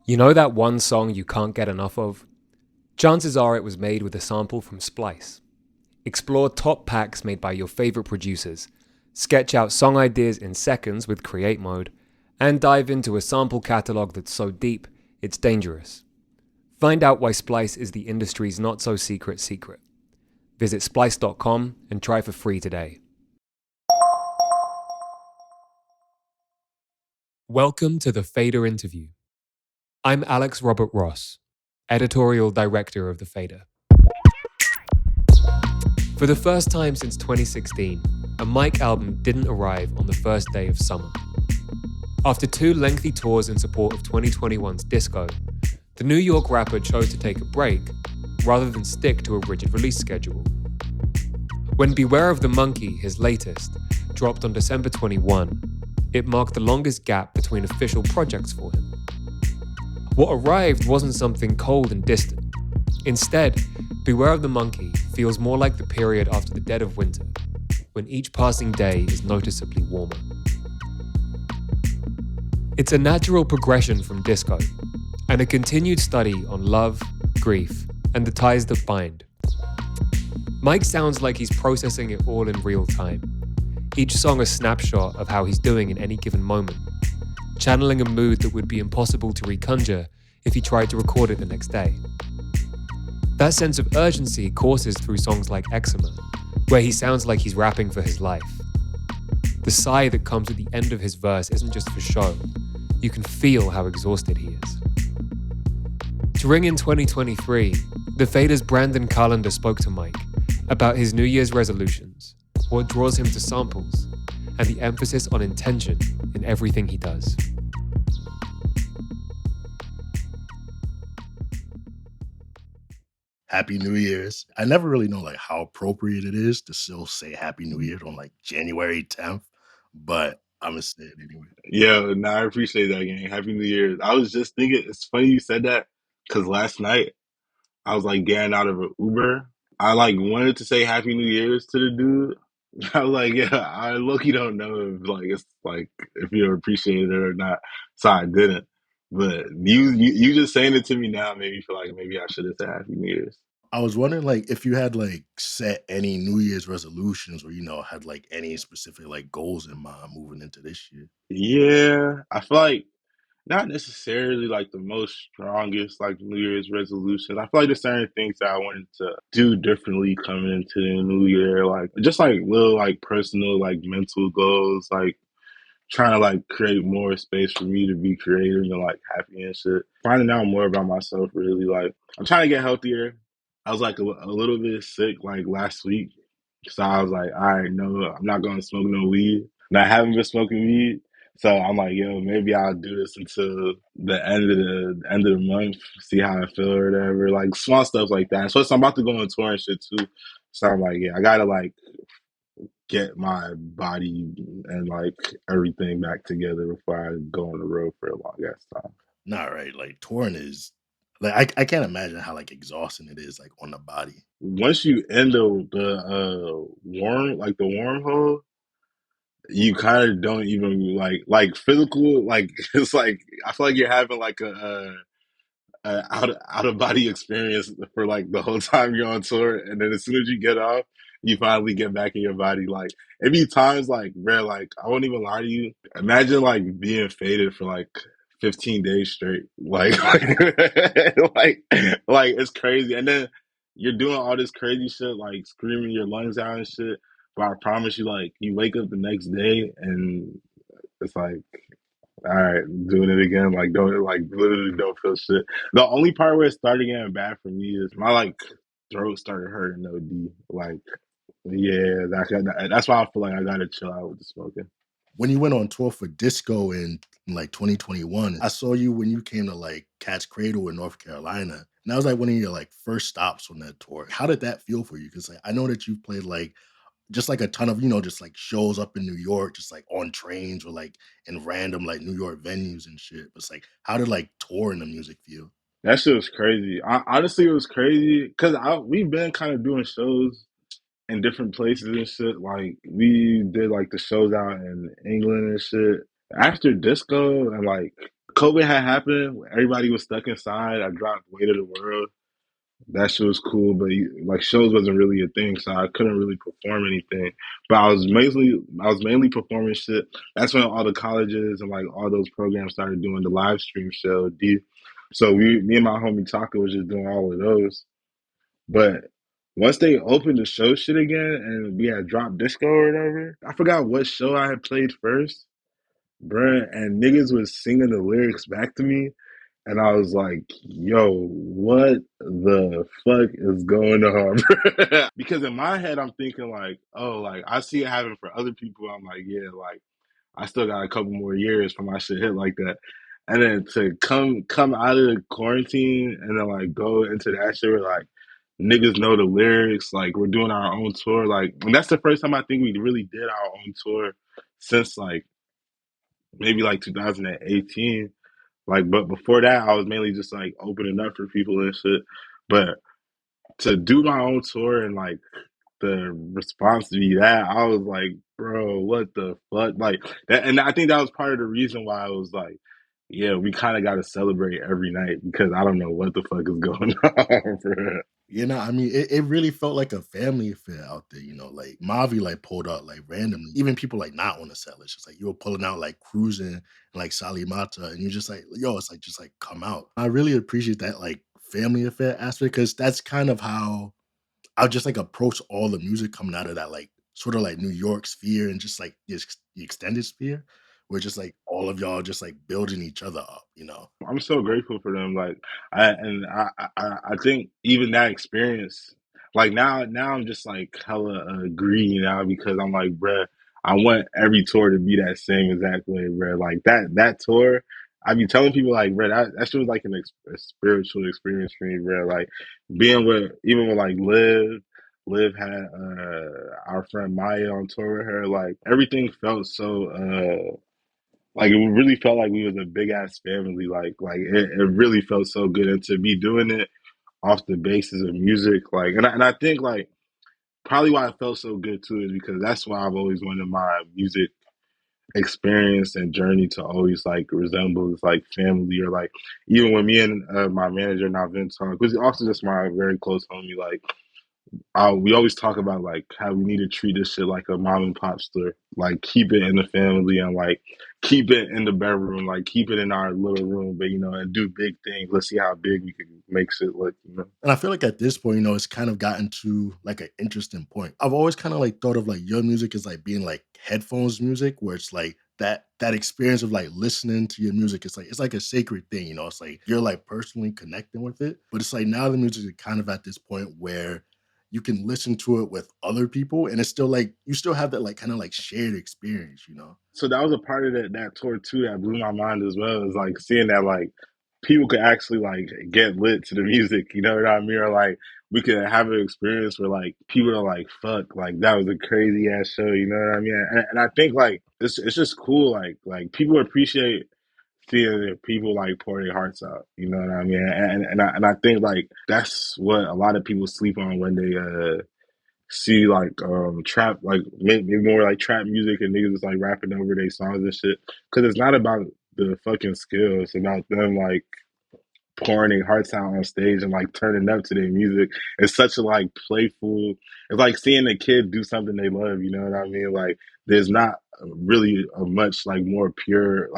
You know that one song you can't get enough of? Chances are it was made with a sample from Splice. Explore top packs made by your favorite producers, sketch out song ideas in seconds with Create Mode, and dive into a sample catalog that's so deep, it's dangerous. Find out why Splice is the industry's not so secret secret. Visit splice.com and try for free today. Welcome to the Fader interview. I'm Alex Robert Ross, editorial director of The Fader. For the first time since 2016, a Mike album didn't arrive on the first day of summer. After two lengthy tours in support of 2021's Disco, the New York rapper chose to take a break rather than stick to a rigid release schedule. When Beware of the Monkey, his latest, dropped on December 21, it marked the longest gap between official projects for him. What arrived wasn't something cold and distant. Instead, Beware of the Monkey feels more like the period after the dead of winter, when each passing day is noticeably warmer. It's a natural progression from Disco, and a continued study on love, grief, and the ties that bind. Mike sounds like he's processing it all in real time, each song a snapshot of how he's doing in any given moment, channeling a mood that would be impossible to reconjure if he tried to record it the next day. That sense of urgency courses through songs like Eczema, where he sounds like he's rapping for his life. The sigh that comes at the end of his verse isn't just for show. You can feel how exhausted he is. To ring in 2023, The Fader's Brandon Callender spoke to Mike about his New Year's resolutions, what draws him to samples, and the emphasis on intention in everything he does. Happy New Year's. I never really know like how appropriate it is to still say Happy New Year on like January 10th, but I'm gonna say it anyway. Yeah, no, I appreciate that, gang. Happy New Year. I was just thinking, it's funny you said that because last night I was like getting out of an Uber. I like wanted to say Happy New Year's to the dude. I was like, yeah, I look, you don't know if like it's like if you appreciate it or not. So I didn't. But you just saying it to me now made me feel like maybe I should have said Happy New Year's. I was wondering like if you had like set any New Year's resolutions or had like any specific like goals in mind moving into this year. Yeah, I feel like not necessarily like the most strongest like New Year's resolution. I feel like there's certain things that I wanted to do differently coming into the new year, like just like little like personal like mental goals, like trying to like create more space for me to be creative and like happy and shit. Finding out more about myself really. Like I'm trying to get healthier. I was like a little bit sick like last week, so I was like, all right, no, I'm not gonna smoke no weed. And I haven't been smoking weed, so I'm like, yo, maybe I'll do this until the end of the month, see how I feel or whatever. Like small stuff like that. So I'm about to go on tour and shit too. So I'm like, yeah, I gotta like get my body and like everything back together before I go on the road for a long ass time. Not right. Like touring is like I can't imagine how like exhausting it is like on the body. Once you end the wormhole, you kind of don't even like physical like it's like I feel like you're having like a out of body experience for like the whole time you're on tour, and then as soon as you get off, you finally get back in your body. Like it be times like bro, like I won't even lie to you. Imagine like being faded for like 15 days straight, like like it's crazy, and then you're doing all this crazy shit, like screaming your lungs out and shit. But I promise you, like you wake up the next day and it's like all right, doing it again. Like don't like literally don't feel shit. The only part where it started getting bad for me is my like throat started hurting OD. Like yeah, that's why I feel like I gotta chill out with the smoking. When you went on tour for disco in like 2021, I saw you when you came to like Cat's Cradle in North Carolina. And that was like one of your like first stops on that tour. How did that feel for you? Because like I know that you played like just like a ton of, just like shows up in New York, just like on trains or like in random like New York venues and shit. But it's like, how did like touring the music feel? That shit was crazy. Honestly, it was crazy because we've been kind of doing shows in different places and shit. Like we did like the shows out in England and shit. After disco and like COVID had happened. Everybody was stuck inside. I dropped Weight of the World. That shit was cool, but like shows wasn't really a thing, so I couldn't really perform anything. But I was mainly performing shit. That's when all the colleges and like all those programs started doing the live stream show. So me and my homie Taka was just doing all of those. But once they opened the show shit again, and we had dropped disco or whatever, I forgot what show I had played first, bruh, and niggas was singing the lyrics back to me. And I was like, yo, what the fuck is going on, bro? Because in my head, I'm thinking like, oh, like I see it happen for other people. I'm like, yeah, like I still got a couple more years for my shit hit like that. And then to come out of the quarantine and then like go into that shit where like niggas know the lyrics, like we're doing our own tour, like and that's the first time I think we really did our own tour since like maybe like 2018. Like, but before that, I was mainly just like opening up for people and shit. But to do my own tour and like the response to be that, I was like, bro, what the fuck? Like that, and I think that was part of the reason why I was like, yeah, we kind of got to celebrate every night because I don't know what the fuck is going on, bro. You know, I mean, it really felt like a family affair out there, you know, like Mavi like pulled out like randomly. Even people like not on the set list. Just like you were pulling out like cruising and like Salimata, and you're just like, yo, it's like just like come out. I really appreciate that like family affair aspect because that's kind of how I just like approach all the music coming out of that like sort of like New York sphere and just like the extended sphere, where just like all of y'all just like building each other up, you know. I'm so grateful for them. Like I think even that experience, like now I'm just like hella greedy now because I'm like, bruh, I want every tour to be that same exact way, bruh. Like that tour, I be telling people like, bruh, that shit was like a spiritual experience for me, bruh. Like being with even with like Liv had our friend Maya on tour with her. Like everything felt so like it really felt like we was a big ass family. Like it really felt so good, and to be doing it off the basis of music, like and I think like probably why it felt so good too is because that's why I've always wanted my music experience and journey to always like resemble like family or like even when me and my manager now Vin talk, who's also just my very close homie, like we always talk about like how we need to treat this shit like a mom and pop store. Like keep it in the family and like keep it in the bedroom, like keep it in our little room, but and do big things. Let's see how big we can make shit look. And I feel like at this point, you know, it's kind of gotten to like an interesting point. I've always kind of like thought of like your music as like being like headphones music, where it's like that experience of like listening to your music. It's like a sacred thing, you know. It's like you're like personally connecting with it, but it's like now the music is kind of at this point where you can listen to it with other people, and it's still like you still have that like kind of like shared experience, you know. So that was a part of that tour too that blew my mind as well. Is like seeing that like people could actually like get lit to the music. You know what I mean? Or like we could have an experience where like people are like, "Fuck, like that was a crazy ass show." You know what I mean? And I think like it's just cool. Like people appreciate seeing people like pour their hearts out. You know what I mean? And I think like that's what a lot of people sleep on when they see like trap like maybe more like trap music and niggas is like rapping over their songs and shit. Cause it's not about the fucking skill. It's about them like pouring their hearts out on stage and like turning up to their music. It's such a like playful. It's like seeing a kid do something they love. You know what I mean? Like there's not really a much like more pure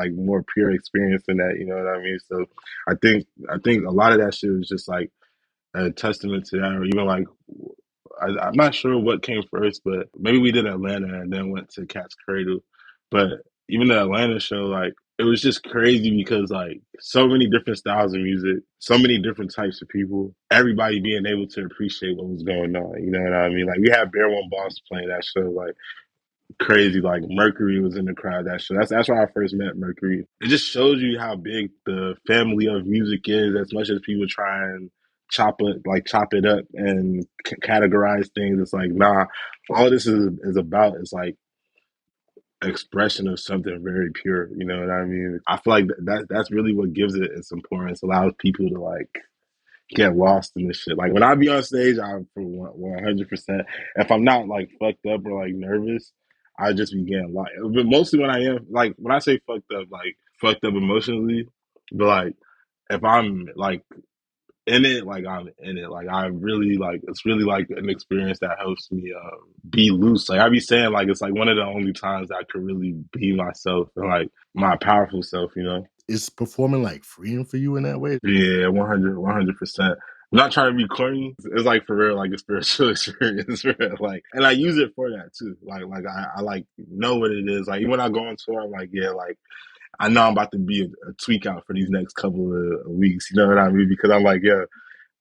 experience than that. You know what I mean? So I think a lot of that shit was just like a testament to that, or even like I'm not sure what came first, but maybe we did Atlanta and then went to Cat's Cradle. But even the Atlanta show, like it was just crazy because like so many different styles of music, so many different types of people, everybody being able to appreciate what was going on. You know what I mean? Like we had Bear One Boss playing that show, like crazy. Like Mercury was in the crowd that show. That's where I first met Mercury. It just shows you how big the family of music is. As much as people try and chop it up and categorize things, it's like nah. All this is about is like expression of something very pure. You know what I mean? I feel like that's really what gives it its importance. Allows people to like get lost in this shit. Like when I be on stage, I'm for 100%. If I'm not like fucked up or like nervous, I just be getting lost. But mostly when I am like when I say fucked up, like fucked up emotionally, But like if I'm like in it, like I'm in it. Like I really like it's really like an experience that helps me be loose. Like I be saying like it's like one of the only times I could really be myself and like my powerful self, you know? Is performing like freeing for you in that way? Yeah, 100%. I'm not trying to be corny. It's like for real, like a spiritual experience, for real. Like, and I use it for that too. I like know what it is. Like, even when I go on tour, I'm like, yeah, like I know I'm about to be a tweak out for these next couple of weeks. You know what I mean? Because I'm like, yeah,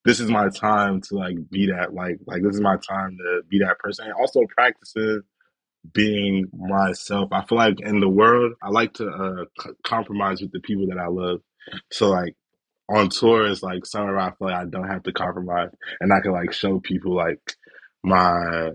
this is my time to like be that. Like this is my time to be that person. And also practicing being myself. I feel like in the world, I like to compromise with the people that I love. So like on tour is like somewhere I feel like I don't have to compromise, and I can like show people like my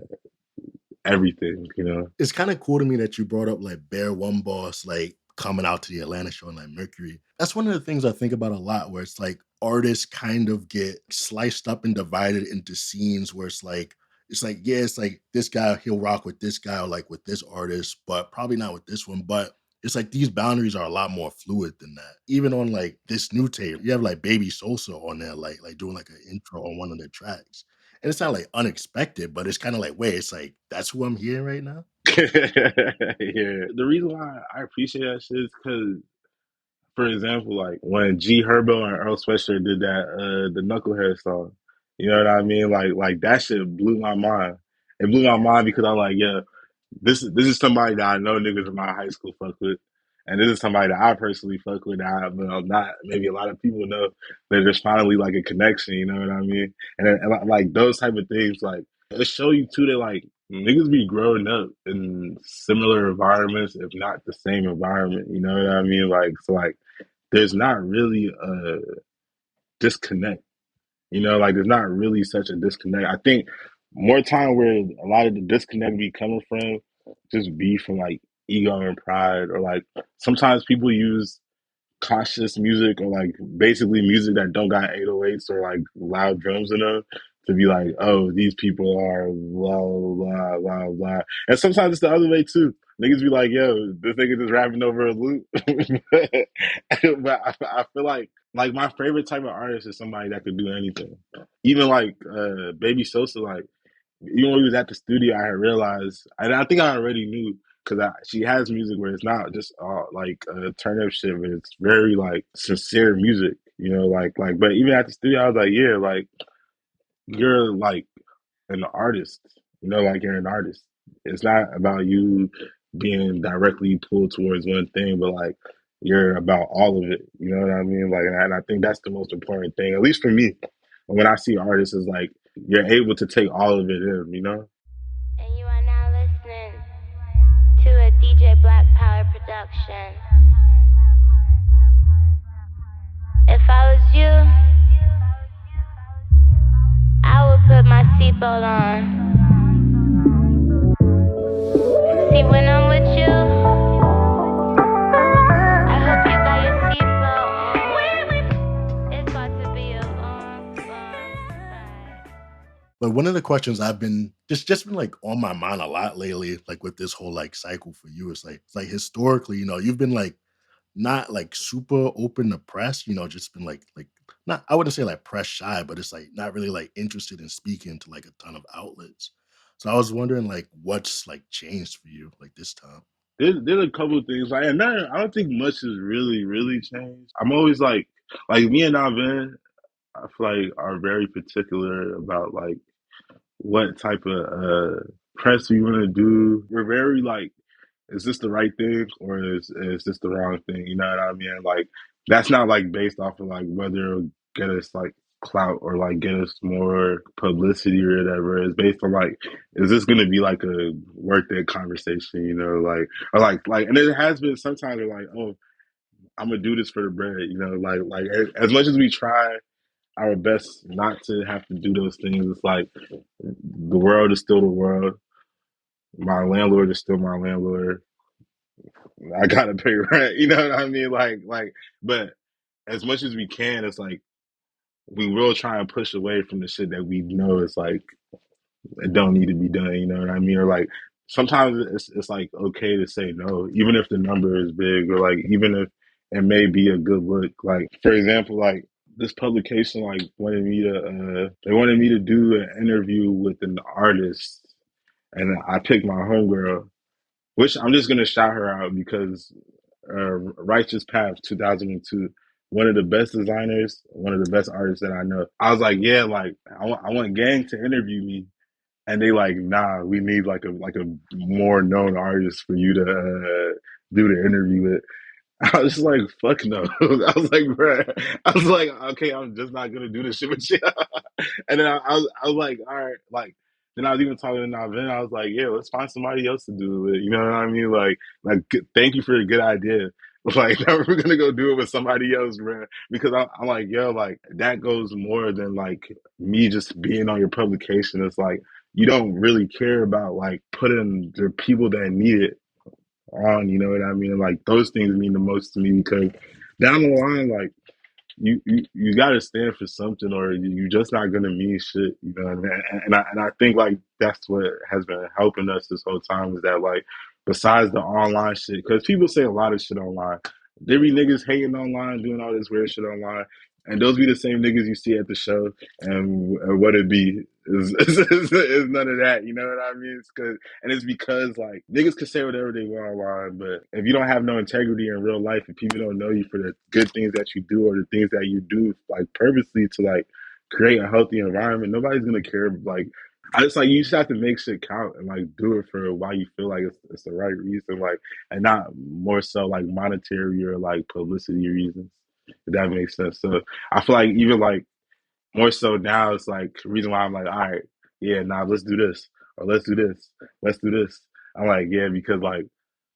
everything, you know. It's kind of cool to me that you brought up like Bear One Boss, like coming out to the Atlanta show and like Mercury. That's one of the things I think about a lot, where it's like artists kind of get sliced up and divided into scenes where it's like, yeah, it's like this guy, he'll rock with this guy or like with this artist, but probably not with this one. But it's like these boundaries are a lot more fluid than that. Even on like this new tape, you have like Baby Sosa on there, like doing like an intro on one of the tracks. And it's not like unexpected, but it's kind of like, wait, it's like that's who I'm hearing right now. Yeah. The reason why I appreciate that shit is because, for example, like when G Herbo and Earl Sweatshirt did that, the Knucklehead song, you know what I mean? Like that shit blew my mind. It blew my mind because I'm like, yeah, this is somebody that I know niggas in my high school fuck with, and this is somebody that I personally fuck with. That I, not maybe a lot of people know that there's finally like a connection. You know what I mean? And like those type of things, like it show you too that like niggas be growing up in similar environments, if not the same environment. You know what I mean? Like so, like there's not really a disconnect. You know, like there's not really such a disconnect. I think more time where a lot of the disconnect be coming from just be from like ego and pride, or like sometimes people use cautious music or like basically music that don't got 808s or like loud drums in them to be like, oh, these people are blah blah blah blah. And sometimes it's the other way too. Niggas be like, yo, this nigga just rapping over a loop. But I feel like my favorite type of artist is somebody that could do anything. Even like Baby Sosa, like even when we was at the studio, I had realized, and I think I already knew because she has music where it's not just like turn up shit, but it's very like sincere music, you know, like. But even at the studio, I was like, yeah, like you're like an artist, you know, like you're an artist. It's not about you being directly pulled towards one thing, but like you're about all of it. You know what I mean? Like, and I think that's the most important thing, at least for me. When I see artists, is like you're able to take all of it in. You know. And you are now listening to a DJ Black Power production. If I was you, I would put my seatbelt on. See, when I'm with you, I hope you got your seatbelt on. It's about to be a long, long ride. But one of the questions I've been just been like on my mind a lot lately, like with this whole like cycle for you, is like it's like historically, you've been like not like super open to press, just been like not I wouldn't say like press shy, but it's like not really like interested in speaking to like a ton of outlets. So I was wondering like what's like changed for you like this time. There's a couple of things like, and I don't think much has really changed. I'm always like me and Alvin, I feel like are very particular about like what type of press we want to do. We're very like, is this the right thing or is this the wrong thing? You know what I mean? Like that's not like based off of like whether it'll get us like clout or like get us more publicity or whatever. It's based on like, is this gonna be like a worth it conversation? You know, like or like, and it has been sometimes they're like, oh, I'm gonna do this for the bread. You know, like as much as we try our best not to have to do those things, it's like the world is still the world. My landlord is still my landlord. I gotta pay rent. You know what I mean? But as much as we can, it's like we will try and push away from the shit that we know is like it don't need to be done. You know what I mean? Or like sometimes it's like okay to say no, even if the number is big, or like even if it may be a good look. Like for example, like this publication like wanted me to they wanted me to do an interview with an artist, and I picked my homegirl, which I'm just gonna shout her out because Righteous Path 2002, one of the best designers, one of the best artists that I know. I was like, yeah, like I want Gang to interview me, and they like, nah, we need like a more known artist for you to do the interview with. I was just like, fuck no. I was like, bruh. I was like, okay, I'm just not gonna do this shit with you. And then I was like, all right, like. Then I was even talking to Navin. I was like, yeah, let's find somebody else to do it. You know what I mean? Thank you for a good idea. Like, now we're gonna go do it with somebody else, bro. Because I'm like, yo, like that goes more than like me just being on your publication. It's like you don't really care about like putting the people that need it on, you know what I mean? Like those things mean the most to me because down the line, like you got to stand for something, or you're just not gonna mean shit, you know. And I think like that's what has been helping us this whole time is that like besides the online shit, because people say a lot of shit online. There be niggas hating online, doing all this weird shit online, and those be the same niggas you see at the show, and what it be is none of that. You know what I mean? It's because like niggas can say whatever they want online, but if you don't have no integrity in real life and people don't know you for the good things that you do or the things that you do like purposely to like create a healthy environment, nobody's gonna care. Like I just like you just have to make shit count and like do it for why you feel like it's the right reason, like and not more so like monetary or like publicity reasons. If that makes sense. So I feel like even like more so now, it's like the reason why I'm like, all right, yeah, nah, let's do this or let's do this, let's do this. I'm like, yeah, because like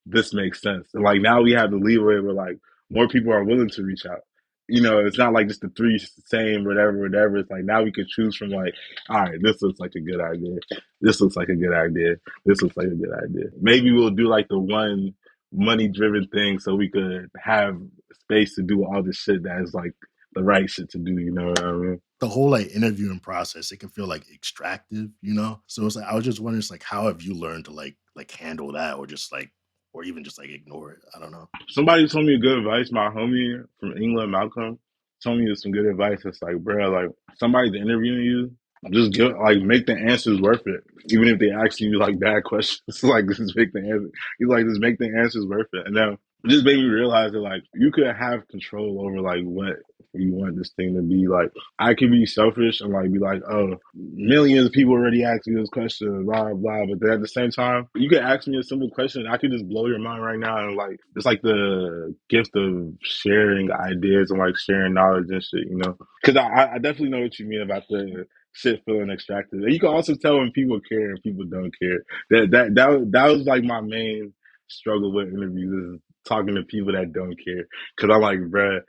this makes sense. And like now we have the leeway where like more people are willing to reach out. You know, it's not like just the three same whatever, whatever. It's like now we can choose from like, all right, this looks like a good idea. This looks like a good idea. This looks like a good idea. Maybe we'll do like the one money driven thing so we could have space to do all the shit that is like the right shit to do. You know what I mean? The whole like interviewing process, it can feel like extractive, you know? So it's like I was just wondering, it's like how have you learned to like handle that or just like or even just like ignore it? I don't know. Somebody told me good advice. My homie from England, Malcolm, told me some good advice. It's like, bro, like somebody's interviewing you, just give like make the answers worth it, even if they ask you like bad questions. Like just make the answer. He's like, just make the answers worth it, and then it just made me realize that like you could have control over like what you want this thing to be. Like I could be selfish and like be like, oh, millions of people already asked me this question, blah blah. But then at the same time, you could ask me a simple question, I could just blow your mind right now, and like it's like the gift of sharing ideas and like sharing knowledge and shit, you know? Because I definitely know what you mean about the shit feeling extracted. And you can also tell when people care and people don't care. That was like my main struggle with interviews is talking to people that don't care. Cause I'm like, bruh,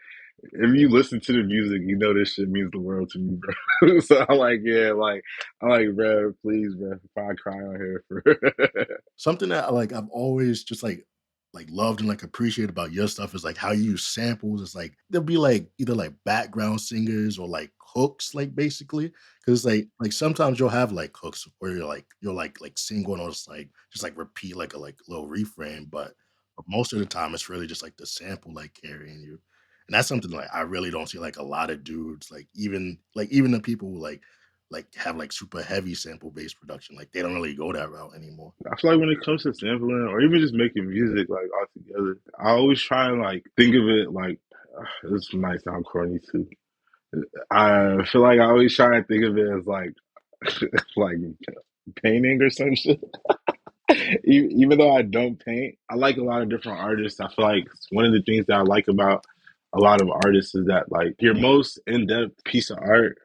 if you listen to the music, you know this shit means the world to me, bro. So I'm like, yeah, like I'm like, bro, please, bro, if I cry on here for Something that like I've always just like loved and like appreciated about your stuff is like how you use samples. It's like there'll be like either like background singers or like hooks, like basically. Cause like sometimes you'll have like hooks where you'll like sing one or just like repeat like a like little refrain, but most of the time it's really just like the sample like carrying you. And that's something like I really don't see like a lot of dudes, like even the people who like have like super heavy sample based production, like they don't really go that route anymore. I feel like when it comes to sampling or even just making music like all together, I always try and like think of it like this might sound corny too. I feel like I always try and think of it as like like painting or some shit. Even though I don't paint, I like a lot of different artists. I feel like one of the things that I like about a lot of artists is that like your most in-depth piece of art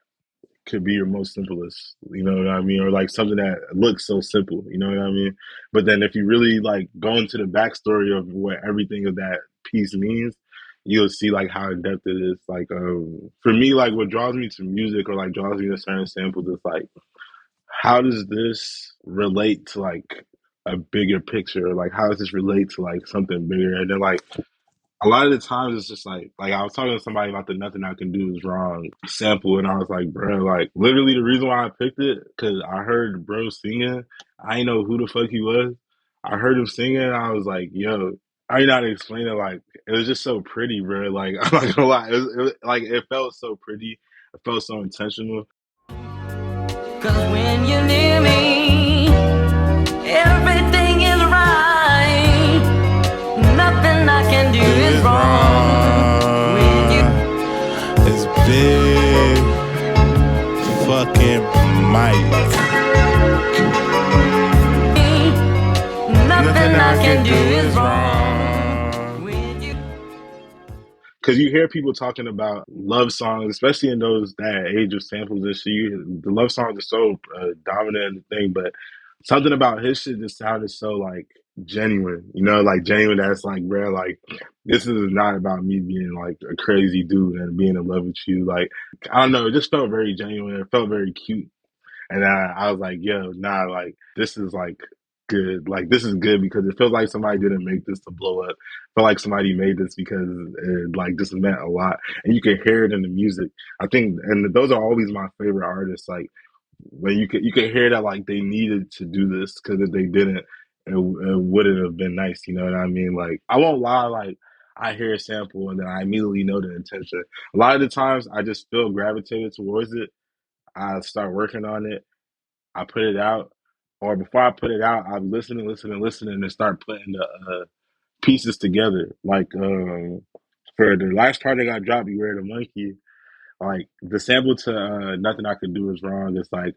could be your most simplest, you know what I mean? Or like something that looks so simple, you know what I mean? But then if you really like go into the backstory of what everything of that piece means, you'll see like how in depth it is. Like for me, like what draws me to music or like draws me to certain samples is like how does this relate to like a bigger picture? Like how does this relate to like something bigger? And then like a lot of the times it's just like I was talking to somebody about the Nothing I Can Do Is Wrong sample, and I was like, bro, like literally the reason why I picked it because I heard bro singing. I didn't know who the fuck he was. I heard him singing, and I was like, yo. I know how to explain it. Like it was just so pretty, bro. Like I'm not gonna lie, like it felt so pretty. It felt so intentional. Cause when you're near me, everything is right. Nothing I can do is wrong. When you It's big fucking Mike. nothing I can do is wrong. When you Because you hear people talking about love songs, especially in that age of samples and shit. The love songs are so dominant in the thing, but something about his shit just sounded so like genuine, like genuine. That's like, bro, like this is not about me being like a crazy dude and being in love with you. Like, I don't know, it just felt very genuine. It felt very cute. And I was like, yo, nah, like this is like good. Like this is good because it feels like somebody didn't make this to blow up. I feel like somebody made this because it like this meant a lot, and you can hear it in the music. I think, and those are always my favorite artists. Like when you can hear that like they needed to do this because if they didn't, it wouldn't have been nice. You know what I mean? Like I won't lie, like. I hear a sample and then I immediately know the intention. A lot of the times I just feel gravitated towards it. I start working on it. I put it out, or before I put it out, I'm listening, and start putting the pieces together. Like for the last project I dropped, "Beware the Monkey," like the sample to "Nothing I Could Do Is Wrong" is like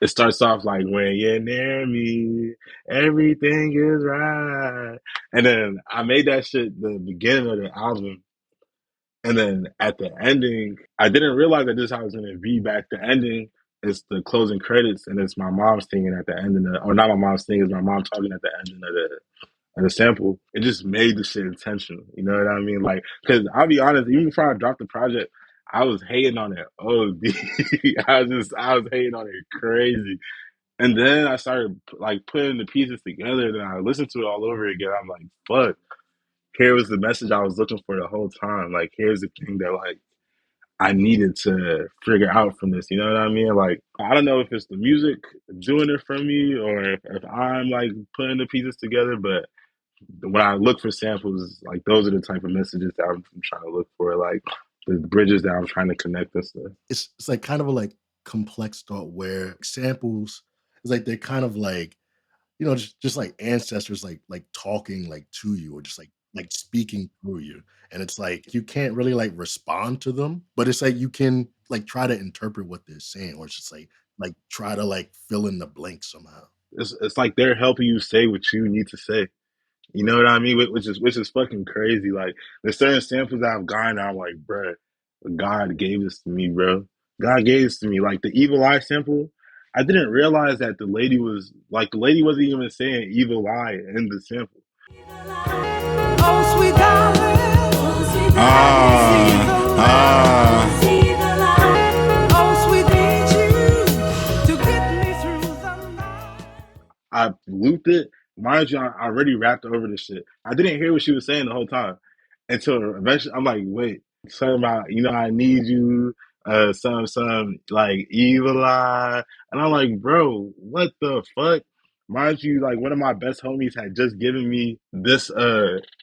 it starts off like when you're near me, everything is right, and then I made that shit the beginning of the album. And then at the ending, I didn't realize that this is how it was gonna be. But at the ending, it's the closing credits, and it's my mom singing at the end of or not my mom singing, it's my mom talking at the ending of the sample. It just made the shit intentional. You know what I mean? Like, because I'll be honest, even before I dropped the project, I was hating on it. I was hating on it crazy. And then I started like putting the pieces together, and I listened to it all over again. I'm like, fuck, here was the message I was looking for the whole time. Like, here's the thing that like I needed to figure out from this. You know what I mean? Like, I don't know if it's the music doing it for me or if I'm like putting the pieces together, but when I look for samples, like those are the type of messages that I'm trying to look for, like the bridges that I'm trying to connect us to. It's like kind of a like complex thought where samples is like they're kind of like just like ancestors like talking like to you or just like speaking through you. And it's like you can't really like respond to them, but it's like you can like try to interpret what they're saying, or it's just like try to like fill in the blanks somehow. It's like they're helping you say what you need to say. You know what I mean? Which is fucking crazy. Like there's certain samples that I've gotten, I'm like, bruh, God gave this to me, bro. God gave this to me. Like the Evil Eye sample, I didn't realize that the lady wasn't even saying Evil Eye in the sample. oh sweet darling, oh sweet need you to get me through the night. I looped it. Mind you, I already rapped over this shit. I didn't hear what she was saying the whole time until eventually I'm like, wait, something about, I need you, some like evil eye. And I'm like, bro, what the fuck? Mind you, like one of my best homies had just given me this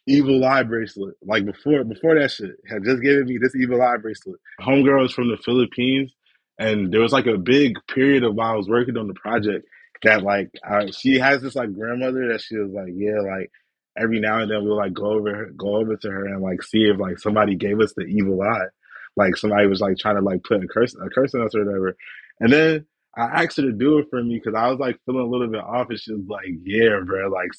evil eye bracelet. Like before that shit, had just given me this evil eye bracelet. Homegirl is from the Philippines, and there was like a big period of while I was working on the project that like she has this like grandmother that she was like, yeah, like every now and then we'll like go over to her and like see if like somebody gave us the evil eye, like somebody was like trying to like put a curse on us or whatever. And then I asked her to do it for me because I was like feeling a little bit off, and she was like, yeah, bro, like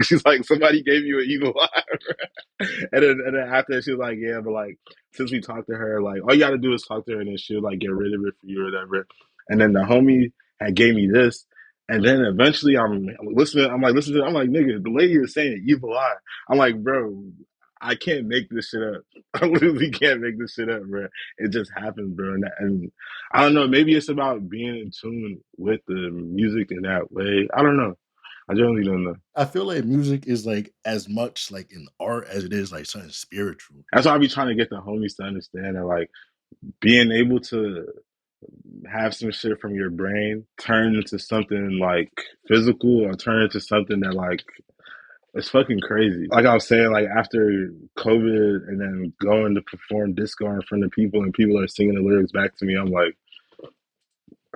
she's like somebody gave you an evil eye, bro. And then after she was like, yeah, but like since we talked to her, like all you got to do is talk to her, and then she'll like get rid of it for you or whatever. And then the homie had gave me this. And then eventually I'm listening. I'm like, listen to it. I'm like, nigga, the lady is saying evil eye. I'm like, bro, I can't make this shit up. I literally can't make this shit up, bro. It just happens, bro. And I don't know. Maybe it's about being in tune with the music in that way. I don't know. I generally don't know. I feel like music is like as much like an art as it is like something spiritual. That's why I be trying to get the homies to understand that, like, being able to have some shit from your brain turn into something like physical or turn into something that like It's fucking crazy. Like I was saying, like after COVID and then going to perform disco in front of people and people are singing the lyrics back to me, I'm like,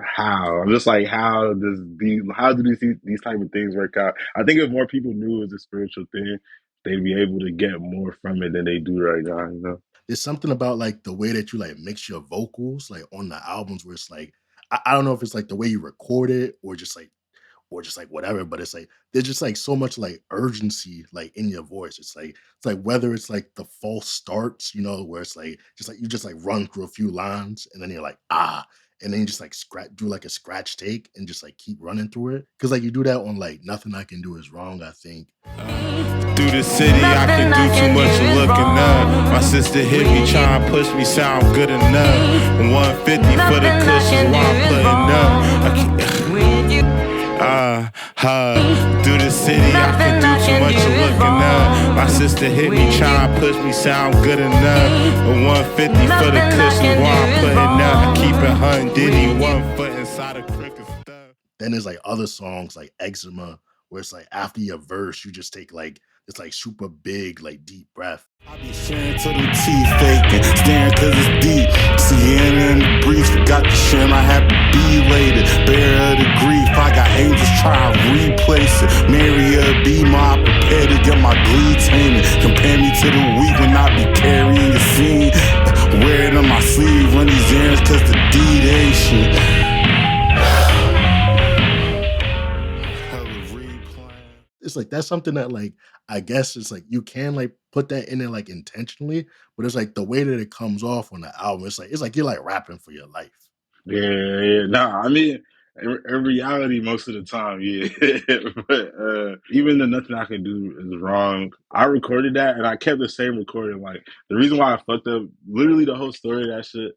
how? I'm just like, how do these type of things work out? I think if more people knew it was a spiritual thing, they'd be able to get more from it than they do right now. You know? There's something about like the way that you like mix your vocals like on the albums where it's like I don't know if it's like the way you record it or just like whatever, but it's like there's just like so much like urgency like in your voice. It's like whether it's like the false starts, you know, where it's like you just like run through a few lines and then you're like and then you just like do like a scratch take and just like keep running through it. Cause like you do that on like Nothing I Can Do Is Wrong, I think. Through the city, I can do too much of looking up. My sister hit me, trying to push me, sound good enough. 150 for the cushions while I'm putting up. Through the city, I can do too much of looking up. My sister hit me, trying to push me, sound good enough. 150 for the cushions while I'm putting up. I keep it hunting, Diddy, 1 foot inside a crooked stuff. Then there's like other songs like Eczema, where it's like after your verse, you just take like this like super big, like deep breath. I be sharing till the teeth faking, staring cause it's deep. Seeing in the breeze, forgot to share my happy be later. Bear of the grief, I got angels trying to replace it. Mary a be my prepare to get my glee tainted. Compare me to the weak when I be carrying the scene. Wear it on my sleeve, run these errands cause the deed ain't shit. It's like that's something that like I guess it's like you can like put that in there like intentionally, but it's like the way that it comes off on the album. It's like you're like rapping for your life. Yeah. Nah, I mean, in reality, most of the time, yeah. But even the Nothing I Can Do Is Wrong, I recorded that and I kept the same recording. Like the reason why I fucked up, literally the whole story of that shit.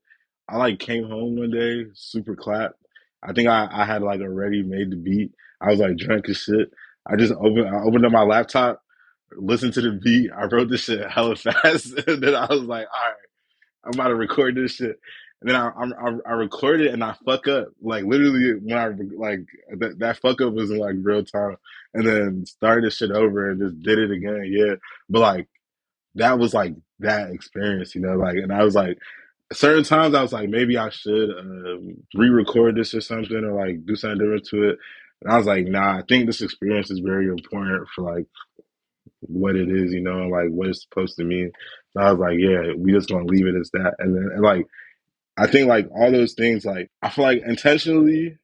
I like came home one day, super clapped. I think I had like already made the beat. I was like drunk as shit. I opened up my laptop, listened to the beat. I wrote this shit hella fast, and then I was like, all right. I'm about to record this shit. And then I record it and I fuck up. Like literally when I like that fuck up was in like real time. And then started this shit over and just did it again. Yeah. But like that was like that experience, you know, like and I was like certain times I was like maybe I should re-record this or something or like do something different to it. And I was like, nah, I think this experience is very important for like what it is, you know, and like what it's supposed to mean. So I was like, yeah, we just gonna leave it as that. And then and like I think like all those things, like I feel like intentionally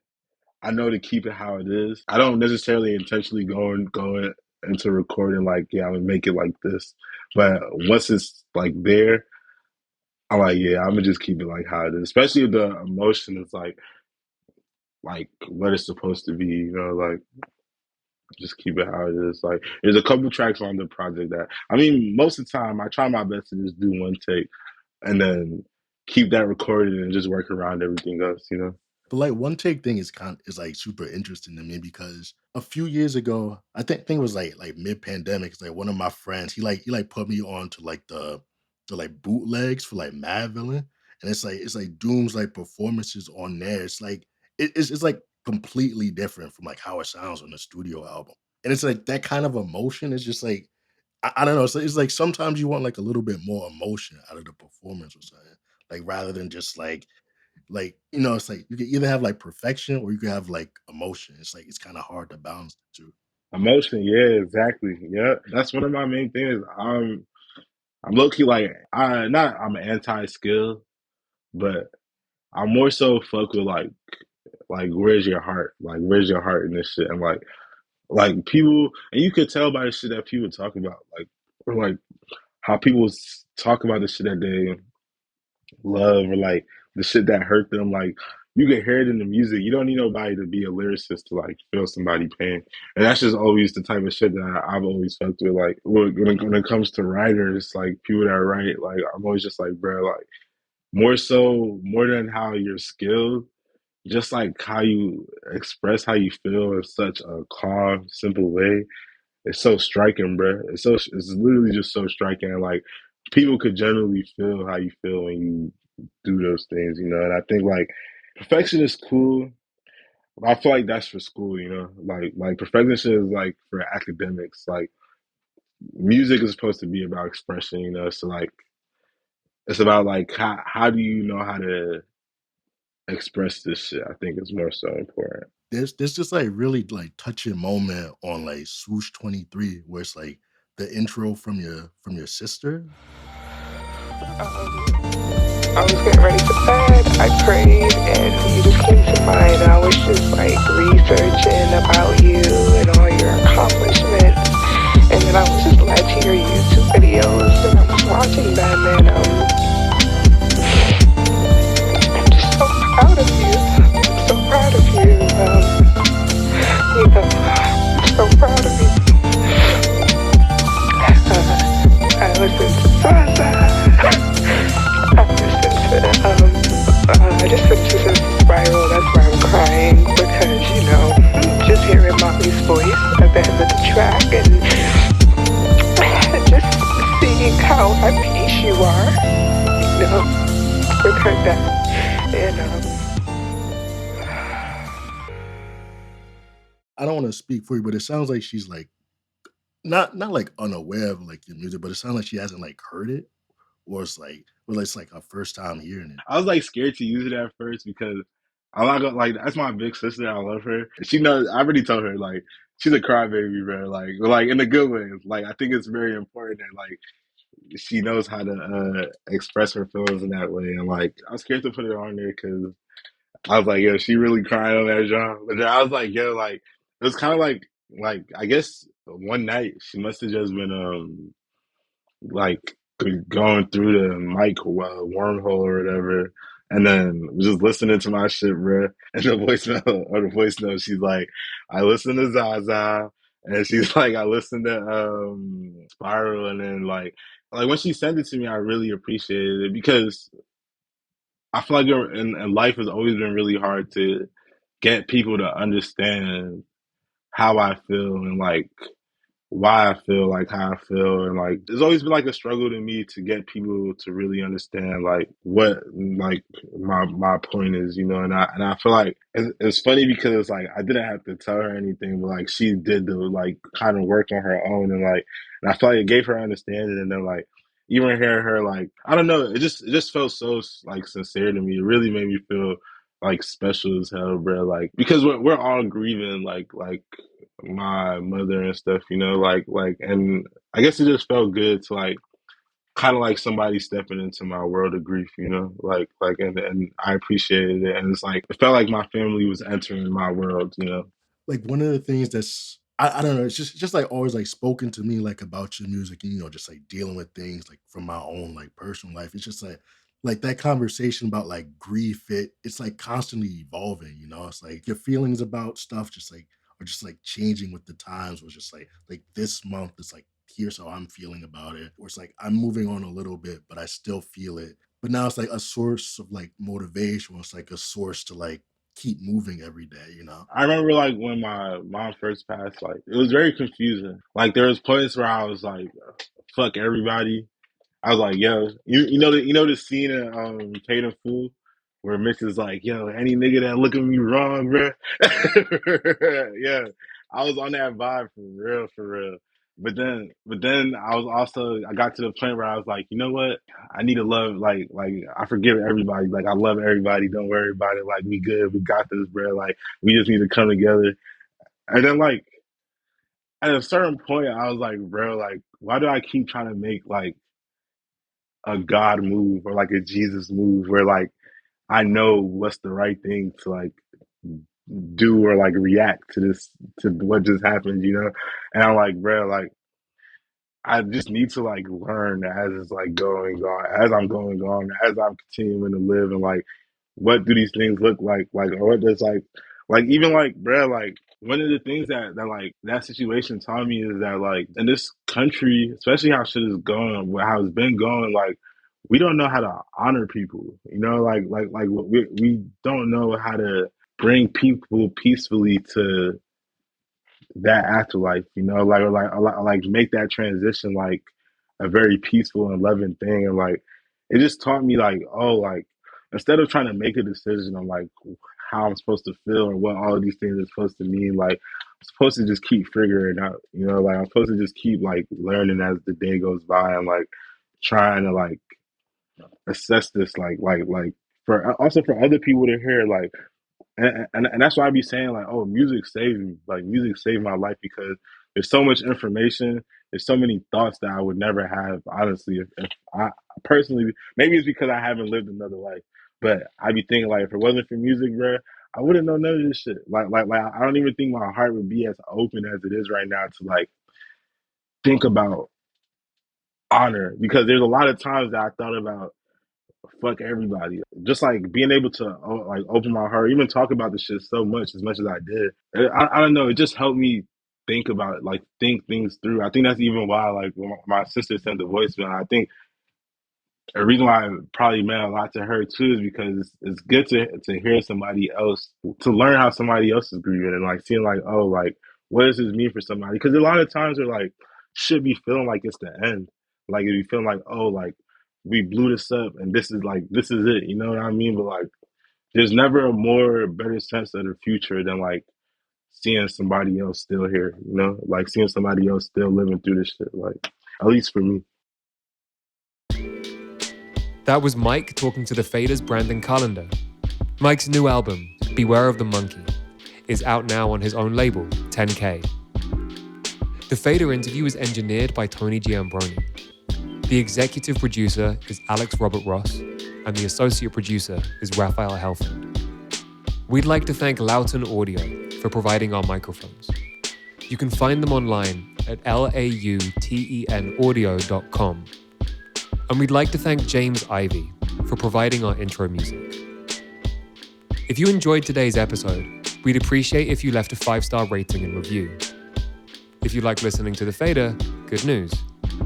I know to keep it how it is. I don't necessarily intentionally go into recording like, yeah, I'm gonna make it like this. But once it's like there, I'm like, yeah, I'm gonna just keep it like how it is. Especially if the emotion is like what it's supposed to be, you know, like just keep it how it is. Like, there's a couple tracks on the project that I mean, most of the time I try my best to just do one take and then keep that recorded and just work around everything else, you know. But like one take thing is like super interesting to me because a few years ago, I think it was like mid pandemic. It's like one of my friends, he put me on to like the like bootlegs for like Mad Villain. And it's like Doom's like performances on there. It's like it's like completely different from like how it sounds on the studio album. And it's like that kind of emotion is just like I don't know. It's like sometimes you want like a little bit more emotion out of the performance or something. Like rather than just like, you know, it's like you can either have like perfection or you can have like emotion. It's like it's kind of hard to balance the two. Emotion, yeah, exactly. Yeah. That's one of my main things. I'm low key like I'm anti skill, but I'm more so fuck with like where's your heart? Like where's your heart in this shit? And like people and you could tell by the shit that people talk about, like or like how people talk about the shit that they love or like the shit that hurt them. Like you can hear it in the music. You don't need nobody to be a lyricist to like feel somebody pain. And that's just always the type of shit that I've always fucked with. Like when it comes to writers, like people that write, like I'm always just like, bro, like more than how you're skilled, just like how you express how you feel in such a calm, simple way. It's so striking, bro. It's literally just so striking. Like people could generally feel how you feel when you do those things, you know. And I think like perfection is cool. But I feel like that's for school, you know. Like perfection is like for academics. Like music is supposed to be about expression, you know. So like, it's about like how do you know how to express this shit? I think is more so important. There's just like really like touching moment on like Swoosh 23 where it's like the intro from your sister. I was getting ready for bed. I prayed, and you just came to mind. I was just like researching about you and all your accomplishments, and then I was just led to your YouTube videos, and I was watching them, and I'm just so proud of you. I'm so proud of you. You know, I'm so proud of you. I listened to Zaza. I just finished this spiral. That's why I'm crying because just hearing Molly's voice at the end of the track and just seeing how at peace you are, with her death. I don't want to speak for you, but it sounds like she's like not like unaware of like your music, but it sounds like she hasn't like heard it, or it's like her first time hearing it. I was like scared to use it at first because I'm not gonna like that's my big sister. I love her. She knows. I already told her like she's a crybaby, bro. Like in a good way. Like I think it's very important that like she knows how to express her feelings in that way. And like I was scared to put it on there because I was like, yo, she really crying on that genre. But then I was like, yo, like it was kind of like I guess one night she must have just been like going through the mic wormhole or whatever, and then just listening to my shit, bro. And the voicemail or the voice note, she's like, I listen to Zaza, and she's like, I listen to Spiral, and then like when she sent it to me, I really appreciated it because I feel like in life has always been really hard to get people to understand how I feel and like why I feel like how I feel, and like there's always been like a struggle to me to get people to really understand like what like my point is, you know. And I feel like it's funny because like I didn't have to tell her anything, but like she did the like kind of work on her own, and I felt like it gave her understanding, and then like even hearing her like I don't know, it just felt so like sincere to me. It really made me feel like special as hell, bro. Like because we're all grieving like my mother and stuff, you know, and I guess it just felt good to like kind of like somebody stepping into my world of grief, you know, and I appreciated it, and it's like it felt like my family was entering my world, you know. Like one of the things that's I don't know, it's just like always like spoken to me like about your music and just like dealing with things like from my own like personal life. It's just like that conversation about like grief, it's like constantly evolving, It's like your feelings about stuff just like are just like changing with the times. Was just like this month it's like here's how I'm feeling about it. Or it's like I'm moving on a little bit, but I still feel it. But now it's like a source of like motivation. It's like a source to like keep moving every day. I remember like when my mom first passed, like it was very confusing. Like there was points where I was like, "Fuck everybody," I was like, yo, you know the scene in Paid in Full where Mitch is like, yo, any nigga that look at me wrong, bro. Yeah, I was on that vibe for real, for real. But then I got to the point where I was like, you know what? I need to love like I forgive everybody. Like I love everybody. Don't worry about it. Like we good. We got this, bro. Like we just need to come together. And then like at a certain point, I was like, bro, like why do I keep trying to make like a God move or like a Jesus move where like I know what's the right thing to like do or like react to this to what just happened, you know? And I'm like, bro, like I just need to like learn as it's like going on, as I'm going on, as I'm continuing to live, and like what do these things look like, or what does like even like, bro, like one of the things that like that situation taught me is that like in this country, especially how shit is going, how it's been going, like we don't know how to honor people, you know, like we don't know how to bring people peacefully to that afterlife, you know, like make that transition like a very peaceful and loving thing, and like it just taught me like oh like instead of trying to make a decision on like how I'm supposed to feel and what all of these things are supposed to mean, like supposed to just keep figuring it out, like I'm supposed to just keep like learning as the day goes by and like trying to like assess this like for also for other people to hear like and that's why I be saying like, oh, music saved me. Like music saved my life because there's so much information, there's so many thoughts that I would never have, honestly, if I personally, maybe it's because I haven't lived another life. But I be thinking like if it wasn't for music, bro, I wouldn't know none of this shit. Like I don't even think my heart would be as open as it is right now to like think about honor because there's a lot of times that I thought about fuck everybody. Just like being able to like open my heart, even talk about this shit so much as I did. I don't know. It just helped me think about it, like think things through. I think that's even why like when my sister sent the voicemail. I think the reason why I probably meant a lot to her too is because it's good to hear somebody else, to learn how somebody else is grieving and like seeing like, oh, like what does this mean for somebody? Because a lot of times they're like should be feeling like it's the end, like if you feel like, oh, like we blew this up and this is it, you know what I mean? But like there's never a more better sense of the future than like seeing somebody else still here, like seeing somebody else still living through this shit, like at least for me. That was Mike talking to the Faders' Brandon Callender. Mike's new album, Beware of the Monkey, is out now on his own label, 10K. The Fader interview is engineered by Tony Giambroni. The executive producer is Alex Robert Ross, and the associate producer is Raphael Helfand. We'd like to thank Loughton Audio for providing our microphones. You can find them online at lautenaudio.com. And we'd like to thank James Ivey for providing our intro music. If you enjoyed today's episode, we'd appreciate if you left a 5-star rating and review. If you like listening to The Fader, good news.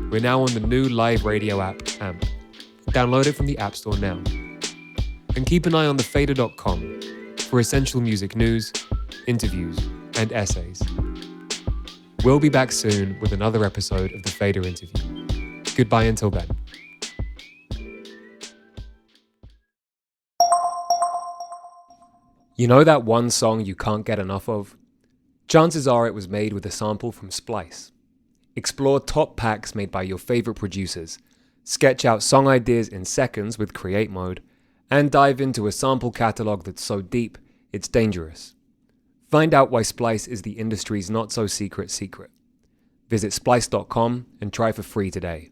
We're now on the new live radio app, AMP. Download it from the App Store now. And keep an eye on thefader.com for essential music news, interviews, and essays. We'll be back soon with another episode of The Fader Interview. Goodbye until then. You know that one song you can't get enough of? Chances are it was made with a sample from Splice. Explore top packs made by your favorite producers, sketch out song ideas in seconds with Create Mode, and dive into a sample catalog that's so deep, it's dangerous. Find out why Splice is the industry's not-so-secret secret. Visit splice.com and try for free today.